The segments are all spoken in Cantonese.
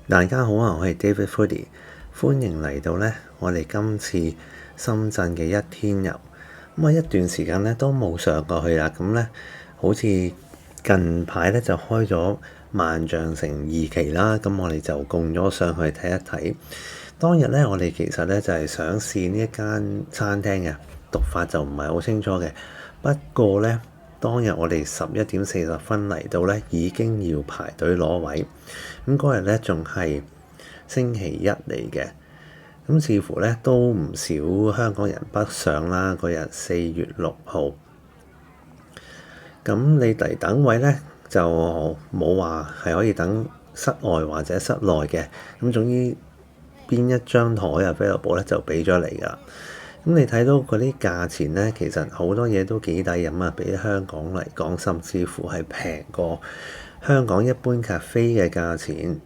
大家好啊，我係 David Foodie，歡迎嚟到呢我哋今次深圳嘅一天遊。一段時間呢都冇上過去啦，咁呢好似近排呢就開咗萬象城2期啦，咁我哋就共咗上去睇一睇。當日呢，我哋其實呢就係想試呢一間餐廳嘅，讀法就唔係好清楚嘅。不過呢，當日我哋11:40嚟到呢，已經要排隊攞位。咁嗰日呢仲係星期一嚟嘅，咁似乎呢都唔少香港人北上啦。嗰日4月6號，咁你嚟等位呢，就冇話係可以等室外或者室內嘅。咁總之邊一張台available呢就俾咗你㗎。咁你睇到嗰啲價錢呢，其實好多嘢都幾抵飲啊！比香港嚟講，甚至乎係平過香港一般 cafe 嘅價錢。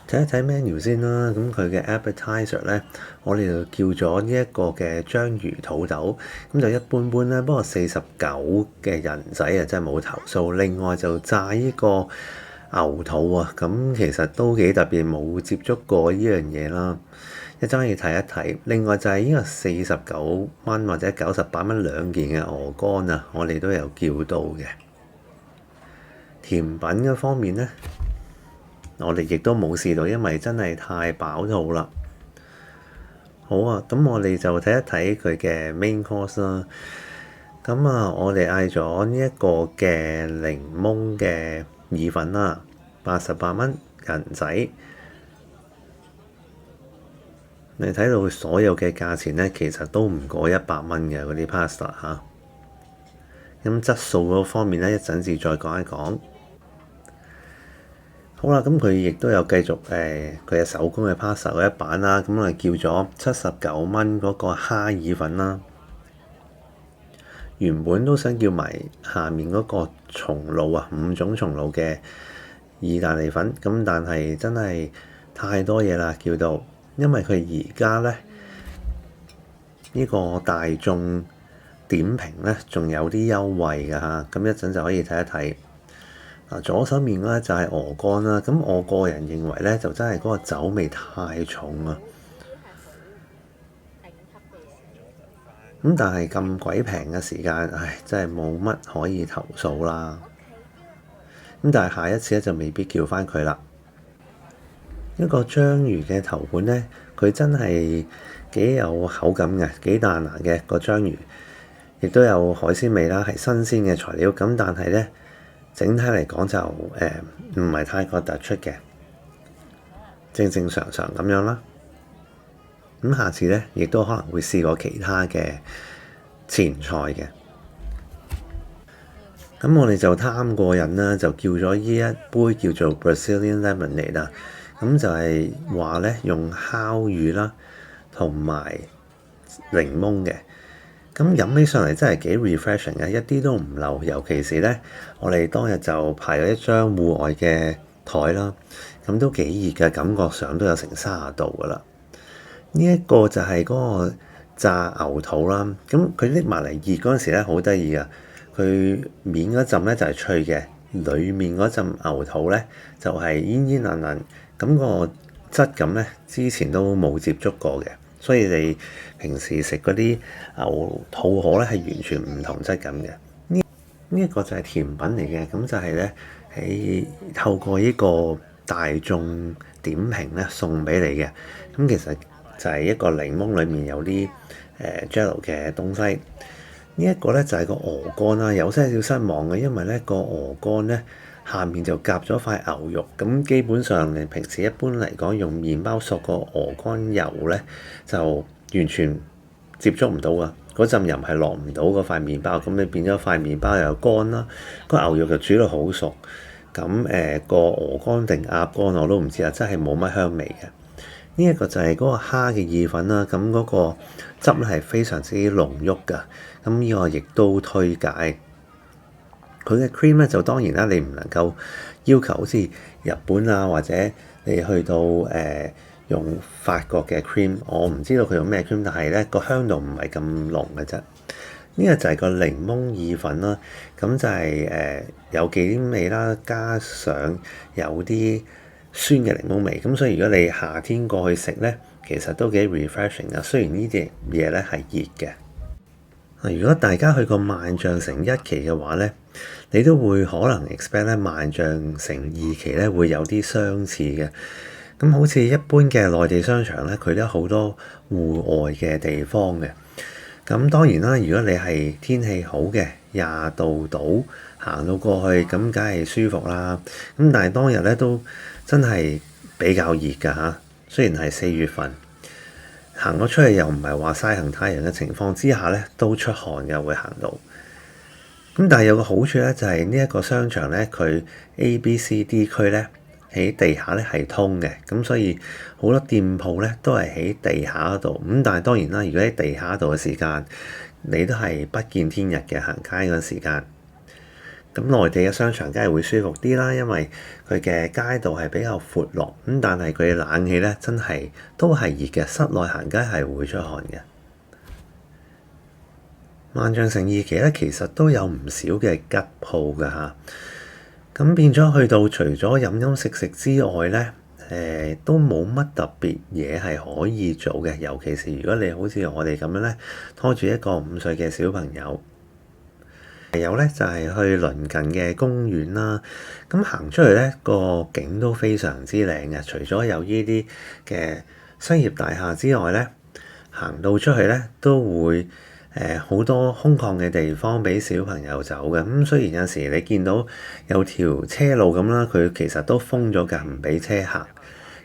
睇一睇 menu 先啦，咁佢嘅 appetizer 呢，我哋就叫咗呢一個嘅章魚肚豆，咁就一般般啦。不過49嘅人仔啊，真係冇投訴。另外就炸呢個牛肚啊，咁其實都幾特別，冇接觸過呢樣嘢啦。一陣可以睇一睇。另外就係呢個49蚊或者98蚊2件嘅鵝肝啊，我哋都有叫到嘅。甜品嘅方面呢，我哋亦都冇試到，因為真係太飽肚啦。好啊，咁我哋就睇一睇佢嘅 main course 啦。咁我哋嗌咗呢一個嘅檸檬嘅意粉啦，88蚊人仔。你睇到所有嘅價錢呢，其實都唔過100蚊嘅嗰啲 pasta 嚇。咁質素嗰方面呢，一陣至再講一講。好啦，咁佢亦都有繼續佢嘅手工嘅 pasta 嗰一版啦。咁我哋叫咗79蚊嗰個蝦意粉啦。原本都想叫埋下面嗰個松露啊，5種松露嘅意大利粉。咁但係真係太多嘢啦，叫到。因為佢而家呢，呢個大眾點評呢，仲有啲優惠㗎嚇，咁一陣就可以睇一睇。左手面呢就係鵝肝啦，咁我個人認為呢，就真係嗰個酒味太重啊。咁但係咁鬼平嘅時間，唉，真係冇乜可以投訴啦。咁但係下一次呢，就未必叫返佢啦。一個章魚嘅頭盤呢，佢真係幾有口感嘅，幾彈牙嘅個章魚，亦都有海鮮味啦，係新鮮嘅材料。咁但係呢，整體嚟講就唔係太過突出嘅，正正常常咁樣啦。咁下次呢，亦都可能會試過其他嘅前菜嘅。咁我哋就貪過癮啦，就叫咗呢一杯叫做 Brazilian Lemonade 啦。咁就係話呢，用烤魚啦，同埋檸檬嘅。咁飲起上嚟真係幾 refreshing 嘅，一啲都唔漏。尤其是呢，我哋當日就排咗一張戶外嘅台啦，咁都幾熱嘅，感覺上都有成30度噶啦。呢一個就係嗰個炸牛肚啦。咁佢拎埋嚟熱嗰陣時呢，好得意噶。佢面嗰陣呢就係脆嘅，裡面嗰陣牛肚呢就係煙煙韌韌。咁個質感呢，之前都冇接觸過嘅，所以你平時食嗰啲牛肚河呢，係完全唔同質感嘅。呢一個就係甜品嚟嘅，咁就係呢，喺透過呢個大眾點評呢送俾你嘅。咁其實就係一個檸檬裡面有啲jello 嘅東西。呢一個呢，就係個鵝肝啦，有些少失望嘅，因為呢個鵝肝呢，下面就夾咗塊牛肉。咁基本上你平時一般嚟講用麵包索個鵝肝油呢，就完全接觸唔到啊！嗰陣又係落唔到嗰塊麵包，咁你變咗塊麵包又乾啦，個牛肉就煮到好熟。咁個鵝肝定鴨肝我都唔知啊，真係冇乜香味嘅。呢一個就係嗰個蝦嘅意粉啦，咁嗰個汁咧係非常之濃郁㗎。咁呢個亦都推介。佢嘅 cream 咧就當然啦，你唔能夠要求好似日本啊，或者你去到用法國嘅 cream，我唔知道佢用咩 cream，但係咧個香度唔係咁濃嘅啫。呢個就係個檸檬意粉啦，咁就係有幾味啦，加上有啲酸嘅檸檬味。咁所以如果你夏天過去食呢，其實都幾 refreshing 啊。雖然呢啲嘢呢係熱嘅。如果大家去過萬象城一期嘅話呢，你都會可能 expect 咧萬象城二期咧會有啲相似嘅。咁好似一般嘅內地商場咧，佢都有好多戶外嘅地方嘅。咁當然啦，如果你係天氣好嘅20度度行到過去，咁梗係舒服啦。咁但係當日咧都真係比較熱㗎嚇。雖然係4月份。行咗出去又唔係話曬行太陽嘅情況之下咧，都出汗嘅會行到。咁但係有個好處咧，就係呢一個商場咧，佢 A、B、C、D 區咧喺地下咧係通嘅，咁所以好多店鋪咧都係喺地下嗰度。咁但係當然啦，如果喺地下度嘅時間，你都係不見天日嘅行街嗰陣時間。咁內地嘅商場梗係會舒服啲啦，因為佢嘅街道係比較闊落，咁但係佢嘅冷氣咧真係都係熱嘅，室內行街係會出汗嘅。萬象城二期咧其實都有唔少嘅吉鋪㗎嚇，咁變咗去到除咗飲飲食食之外咧，都冇乜特別嘢係可以做嘅，尤其是如果你好似我哋咁樣咧，拖住一個5歲嘅小朋友。有咧就係去鄰近嘅公園啦，咁行出去咧個景都非常之靚嘅。除咗有呢啲嘅商業大廈之外咧，行到出去咧都會好多空曠嘅地方俾小朋友走嘅。咁雖然有時你見到有條車路咁啦，佢其實都封咗㗎，唔俾車行。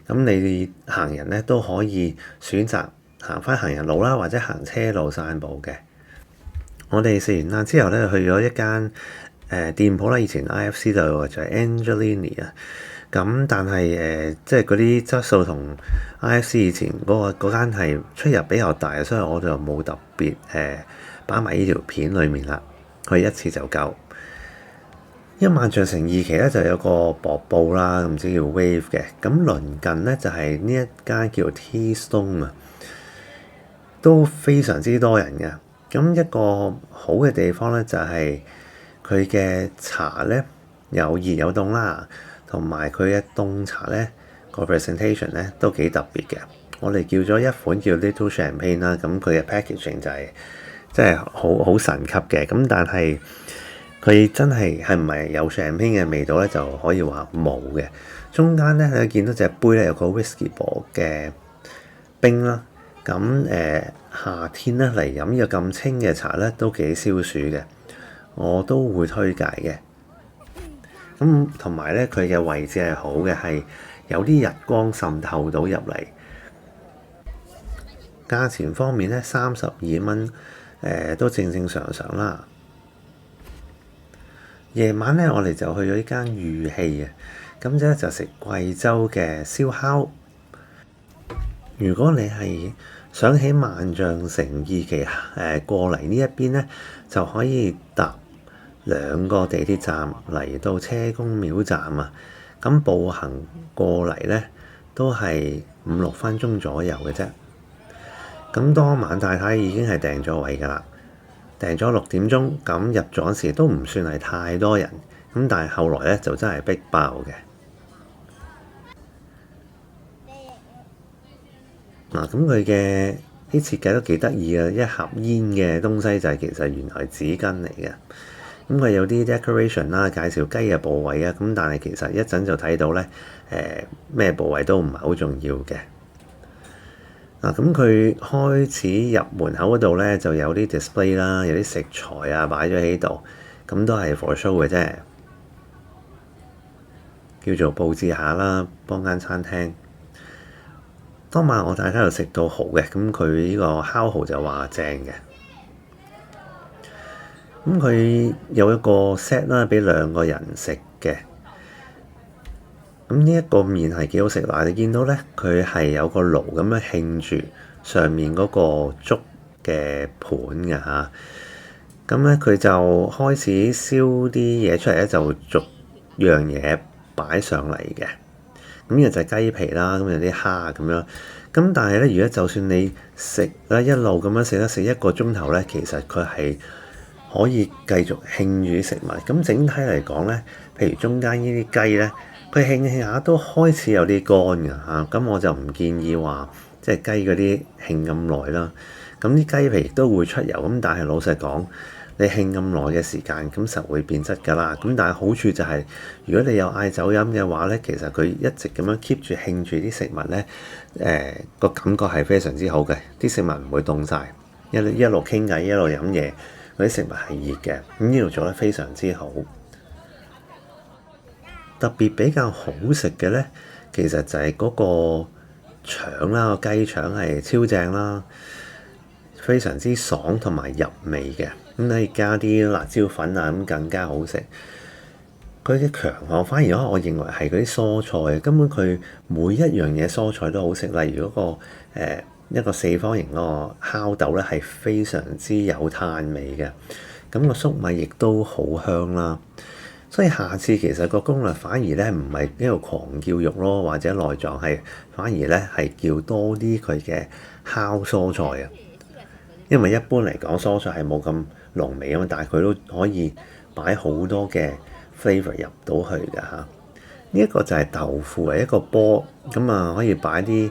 咁你行人咧都可以選擇行返行人路啦，或者行車路散步嘅。我哋食完晏之後咧，去咗一間店鋪啦。以前 IFC 度就係 Angelini 啊。咁但係即係嗰啲質素同 IFC 以前嗰間係出入比較大，所以我就冇特別擺埋呢條片裡面啦。去一次就夠。因為萬象城二期咧就有個瀑布啦，唔知叫 Wave 嘅。咁鄰近咧就係呢一間叫 T-Stone 啊，都非常之多人嘅。咁一個好嘅地方咧，就係佢嘅茶咧有熱有凍啦，同埋佢嘅凍茶咧個 presentation 咧都幾特別嘅。我哋叫咗一款叫 Little Champagne 啦，咁佢嘅 packaging 就係即係好神級嘅。咁但係佢真係唔係有 champagne 嘅味道咧，就可以話冇嘅。中間咧你見到隻杯咧有個 whisky 薄嘅冰啦。咁夏天咧嚟飲呢個咁清嘅茶咧，都幾消暑嘅，我都會推介嘅。咁同埋咧，佢嘅位置係好嘅，係有啲日光滲透到入嚟。價錢方面咧，32蚊，都正正常常啦。夜晚咧，我哋就去咗呢間御氣啊，咁咧就食貴州嘅燒烤。如果你係想喺萬象城二期過嚟呢一邊咧，就可以搭2個地鐵站嚟到車公廟站啊。咁步行過嚟咧都係5-6分鐘左右嘅啫。咁當晚太太已經係訂咗位㗎啦，訂咗6點鐘，咁入咗嗰時都唔算係太多人，咁但係後來咧就真係逼爆嘅。嗱，咁佢嘅啲設計都幾得意嘅，一盒煙嘅東西就係其實原來係紙巾嚟嘅。咁佢有啲 decoration 啦，介紹雞嘅部位啊，咁但係其實一陣就睇到咧，咩部位都唔係好重要嘅。嗱，咁佢開始入門口嗰度咧就有啲 display 啦，有啲食材啊擺咗喺度，咁都係 for show 嘅啫，叫做佈置下啦，幫間餐廳。當晚我太太喺度食到蠔嘅，咁佢呢個烤蠔就話正嘅。咁佢有一個 set 啦，俾2個人食嘅。咁呢一個麵係幾好食嗱，你見到咧，佢係有個爐咁樣興住上面嗰個竹嘅盤嘅嚇。咁咧佢就開始燒啲嘢出嚟咧，就逐樣嘢擺上嚟嘅。咁呢個就係雞皮啦，咁有啲蝦咁樣。咁但係咧，如果就算你食咧一路咁樣食1個鐘頭咧，其實佢係可以繼續興住食物。咁整體嚟講咧，譬如中間呢啲雞咧，佢興興下都開始有啲乾㗎嚇，咁我就唔建議話即係雞嗰啲興咁耐啦。咁啲雞皮亦都會出油，咁但係老實講，你興咁耐嘅時間，咁實會變質㗎啦。咁但係好處就係，如果你有嗌酒飲嘅話咧，其實佢一直咁樣 keep 住興住啲食物咧，個感覺係非常之好嘅，啲食物唔會凍晒，一路傾偈一路飲嘢，嗰啲食物係熱嘅，咁呢度做得非常之好。特別比較好食嘅咧，其實就係嗰個腸啦，個雞腸係超正啦，非常之爽同埋入味嘅。咁你加啲辣椒粉啊，咁更加好食。佢嘅強項反而我認為係嗰啲蔬菜，根本佢每一樣嘢蔬菜都好食。例如嗰個一個四方形嗰個烤豆咧，係非常之有炭味嘅。咁個粟米亦都好香啦。所以下次其實個攻略反而咧唔係一個狂叫肉咯，或者內臟係反而咧係叫多啲佢嘅烤蔬菜啊。因為一般嚟講蔬菜係冇咁濃味啊嘛，但係佢都可以擺好多嘅 flavour 入到去㗎嚇。呢一個就係豆腐係一個波，咁啊可以擺啲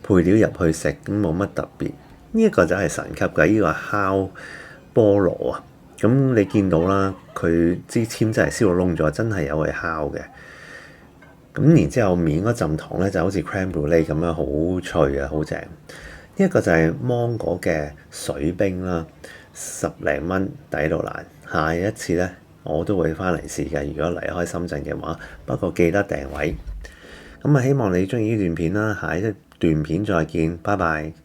配料入去食，咁冇乜特別。呢一個就係神級嘅，呢個烤菠蘿啊！咁你見到啦，佢支籤真係燒到窿咗，真係有去烤嘅。咁然之後面嗰陣糖咧就好似 crème brûlée咁樣，好脆啊，好正。呢一個就係芒果嘅水冰啦，10零蚊抵到爛。下一次咧我都會翻嚟試嘅，如果離開深圳嘅話。不過記得訂位。咁啊，希望你中意呢段片啦，下一段片再見，拜拜。